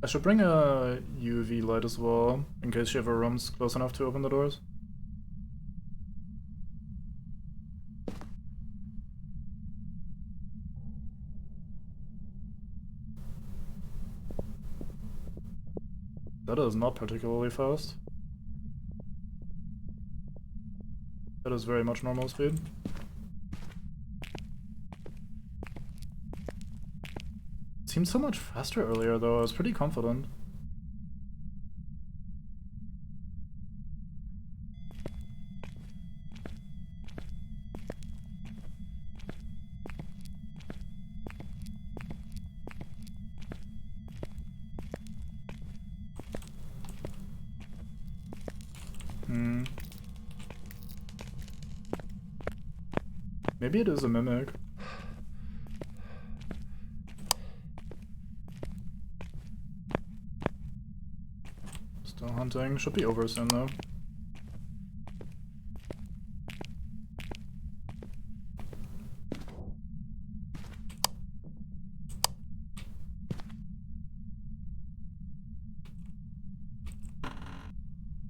I should bring a UV light as well, in case she ever roams close enough to open the doors. That is not particularly fast. That is very much normal speed. It seemed so much faster earlier though, I was pretty confident. Maybe it is a mimic. Still hunting. Should be over soon though.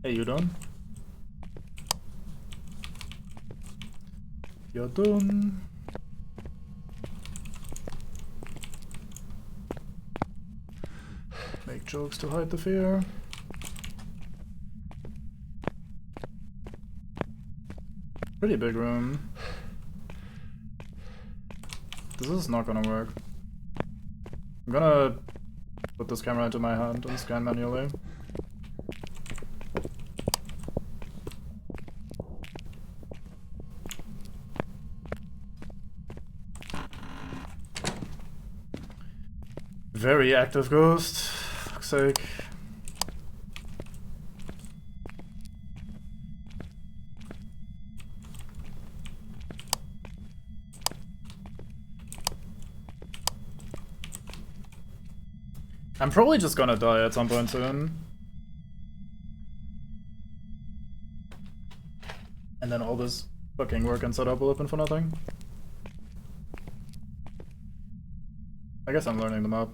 Hey, you done? You're done. Make jokes to hide the fear. Pretty big room. This is not gonna work. I'm gonna put this camera into my hand and scan manually. Very active ghost, fuck's sake. I'm probably just gonna die at some point soon. And then all this fucking work and setup will happen for nothing. I guess I'm learning the map.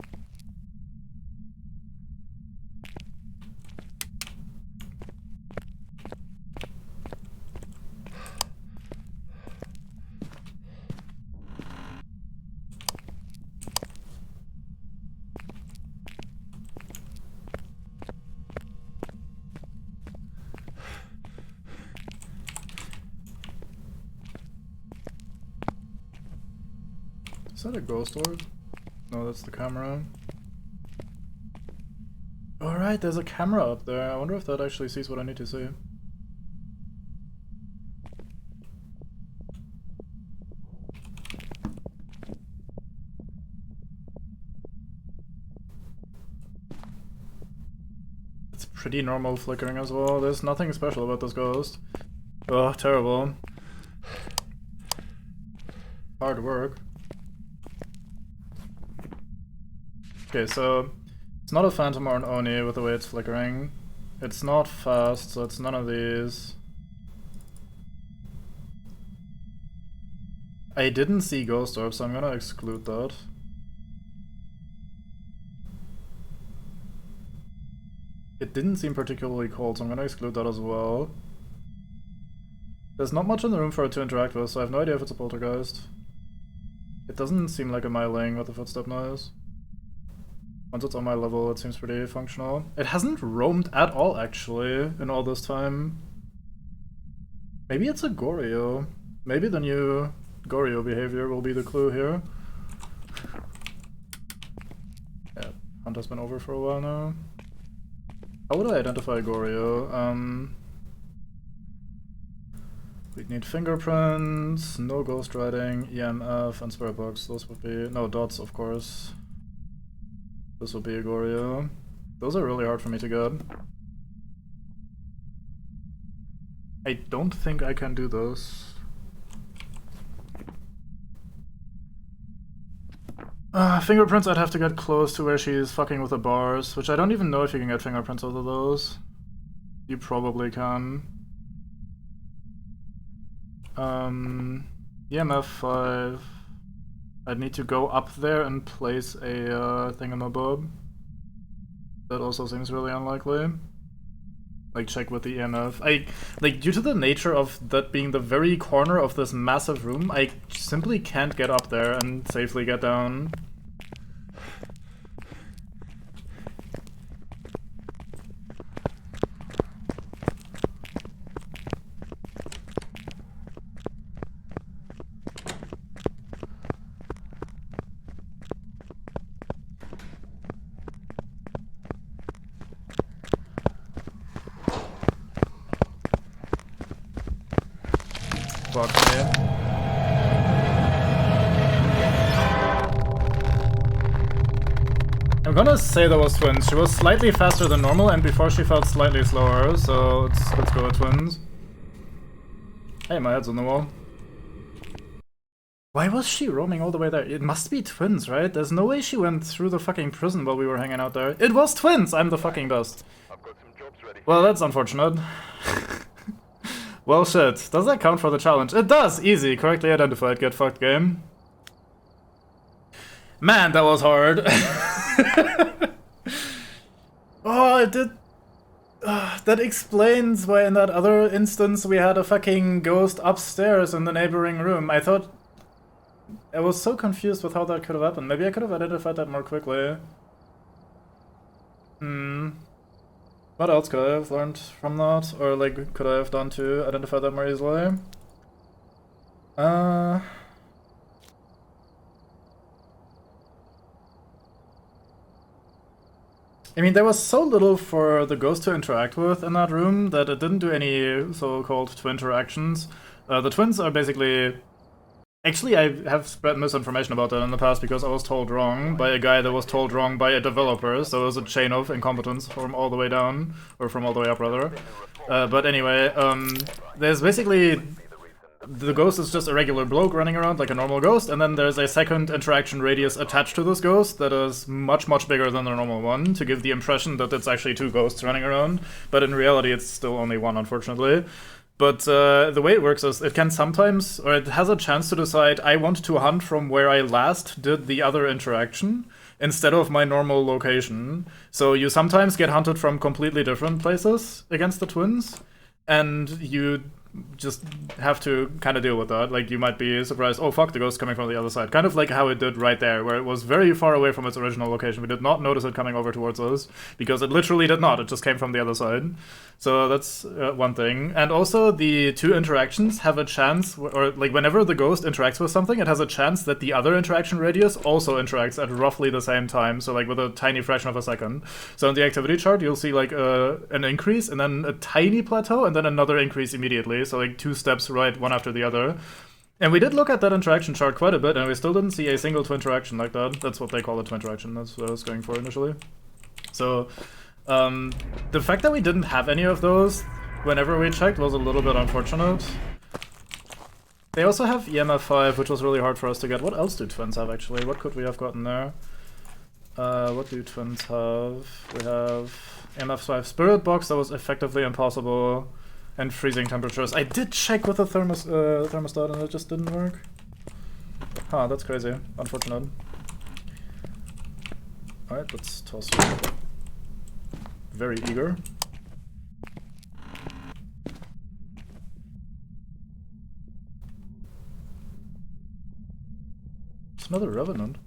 Is that a ghost orb? No, that's the camera. Alright, there's a camera up there. I wonder if that actually sees what I need to see. It's pretty normal flickering as well. There's nothing special about this ghost. Oh, terrible. Hard work. Okay, so it's not a phantom or an Oni with the way it's flickering. It's not fast, so it's none of these. I didn't see ghost orb, so I'm gonna exclude that. It didn't seem particularly cold, so I'm gonna exclude that as well. There's not much in the room for it to interact with, so I have no idea if it's a poltergeist. It doesn't seem like a myling with the footstep noise. Once it's on my level, it seems pretty functional. It hasn't roamed at all, actually, in all this time. Maybe it's a Goryo. Maybe the new Goryo behavior will be the clue here. Yeah, hunt has been over for a while now. How would I identify Goryo? We'd need fingerprints, no ghost writing, EMF, and spirit box. Those would be... no, dots, of course. This will be a Goryo. Those are really hard for me to get. I don't think I can do those. Fingerprints, I'd have to get close to where she's fucking with the bars, which I don't even know if you can get fingerprints out of those. You probably can. EMF 5. I'd need to go up there and place a thingamabob. That also seems really unlikely. Like, check with the EMF. Like, due to the nature of that being the very corner of this massive room, I simply can't get up there and safely get down. Fuck me. I'm gonna say that was twins. She was slightly faster than normal, and before she felt slightly slower, so let's go with twins. Hey, my head's on the wall. Why was she roaming all the way there? It must be twins, right? There's no way she went through the fucking prison while we were hanging out there. It was twins! I'm the fucking best. Well, that's unfortunate. Well, shit. Does that count for the challenge? It does! Easy. Correctly identified. Get fucked, game. Man, that was hard. Oh, it did... that explains why in that other instance we had a fucking ghost upstairs in the neighboring room. I thought... I was so confused with how that could have happened. Maybe I could have identified that more quickly. What else could I have learned from that? Or, like, could I have done to identify that more easily? I mean, there was so little for the ghost to interact with in that room that it didn't do any so-called twin interactions. The twins are basically... Actually, I have spread misinformation about that in the past because I was told wrong by a guy that was told wrong by a developer, so it was a chain of incompetence from all the way down, or from all the way up, rather. But anyway, there's basically... The ghost is just a regular bloke running around like a normal ghost, and then there's a second interaction radius attached to this ghost that is much, much bigger than the normal one, to give the impression that it's actually two ghosts running around, but in reality it's still only one, unfortunately. But the way it works is it can sometimes, or it has a chance to decide, I want to hunt from where I last did the other interaction, instead of my normal location. So you sometimes get hunted from completely different places against the twins, and you just have to kind of deal with that. Like, you might be surprised, oh fuck, the ghost's coming from the other side. Kind of like how it did right there, where it was very far away from its original location. We did not notice it coming over towards us, because it literally did not. It just came from the other side. So that's one thing. And also, the two interactions have a chance, or like whenever the ghost interacts with something, it has a chance that the other interaction radius also interacts at roughly the same time, so like with a tiny fraction of a second. So in the activity chart, you'll see like an increase, and then a tiny plateau, and then another increase immediately. So like two steps right, one after the other. And we did look at that interaction chart quite a bit, and we still didn't see a single twin interaction like that. That's what they call a twin interaction. That's what I was going for initially. So, the fact that we didn't have any of those whenever we checked was a little bit unfortunate. They also have EMF 5, which was really hard for us to get. What else do twins have, actually? What could we have gotten there? What do twins have? We have EMF 5 Spirit Box, that was effectively impossible. And freezing temperatures. I did check with the thermostat and it just didn't work. Huh, that's crazy. Unfortunate. Alright, let's toss you. Very eager. It's another Revenant.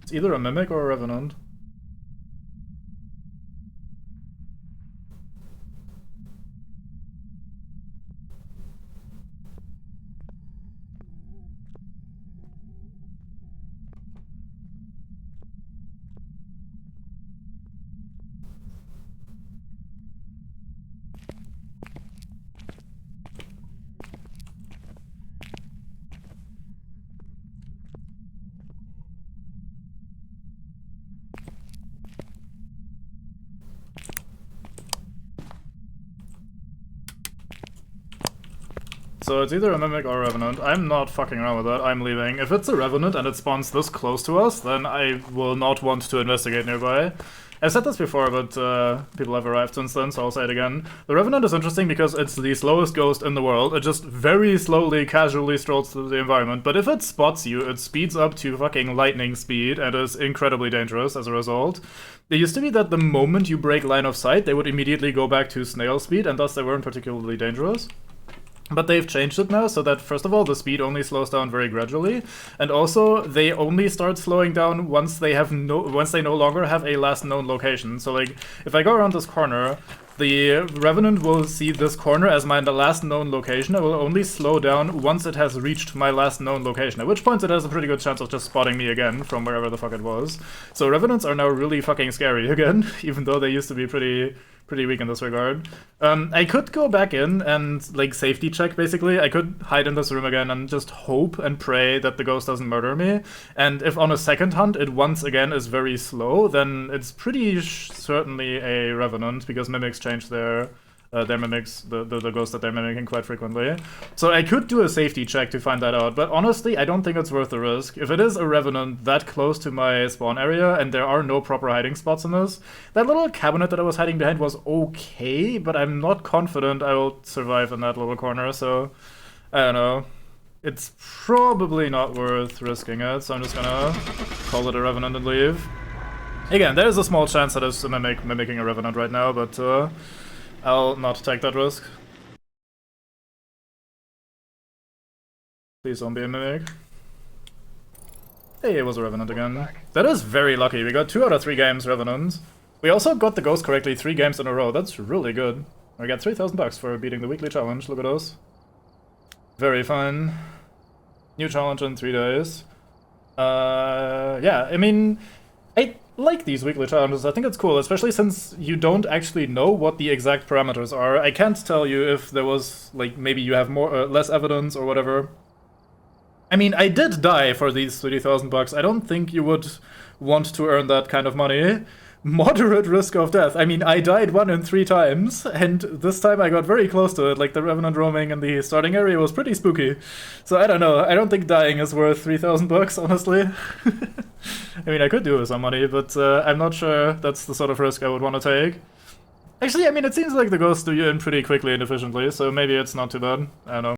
It's either a Mimic or a Revenant. So it's either a Mimic or a Revenant. I'm not fucking around with that, I'm leaving. If it's a Revenant and it spawns this close to us, then I will not want to investigate nearby. I've said this before, but people have arrived since then, so I'll say it again. The Revenant is interesting because it's the slowest ghost in the world. It just very slowly, casually strolls through the environment. But if it spots you, it speeds up to fucking lightning speed and is incredibly dangerous as a result. It used to be that the moment you break line of sight, they would immediately go back to snail speed, and thus they weren't particularly dangerous. But they've changed it now so that, first of all, the speed only slows down very gradually, and also they only start slowing down once they no longer have a last known location. So like, if I go around this corner, the Revenant will see this corner as my last known location. It will only slow down once it has reached my last known location, at which point it has a pretty good chance of just spotting me again from wherever the fuck it was. So Revenants are now really fucking scary again, even though they used to be pretty weak in this regard. I could go back in and, like, safety check, basically. I could hide in this room again and just hope and pray that the ghost doesn't murder me. And if on a second hunt it once again is very slow, then it's pretty certainly a Revenant, because Mimics change their mimics, the ghost that they're mimicking quite frequently. So I could do a safety check to find that out, but honestly, I don't think it's worth the risk. If it is a Revenant that close to my spawn area, and there are no proper hiding spots in this, that little cabinet that I was hiding behind was okay, but I'm not confident I will survive in that little corner, so I don't know. It's probably not worth risking it, so I'm just gonna call it a Revenant and leave. Again, there is a small chance that it's a mimicking a Revenant right now, but I'll not take that risk. Please don't be a Mimic. Hey, it was a Revenant again. That is very lucky. We got 2 out of 3 games Revenant. We also got the ghost correctly 3 games in a row. That's really good. I got 3,000 bucks for beating the weekly challenge. Look at us. Very fun. New challenge in 3 days. Yeah, I mean, I like these weekly challenges. I think it's cool, especially since you don't actually know what the exact parameters are. I can't tell you if there was, like, maybe you have more less evidence or whatever. I mean, I did die for these 30,000 bucks. I don't think you would want to earn that kind of money. Moderate risk of death. I mean, I died 1 in 3 times, and this time I got very close to it. Like, the Revenant roaming in the starting area was pretty spooky. So I don't know. I don't think dying is worth 3,000 bucks, honestly. I mean, I could do it with some money, but I'm not sure that's the sort of risk I would want to take. Actually, I mean, it seems like the ghosts do you in pretty quickly and efficiently, so maybe it's not too bad. I don't know.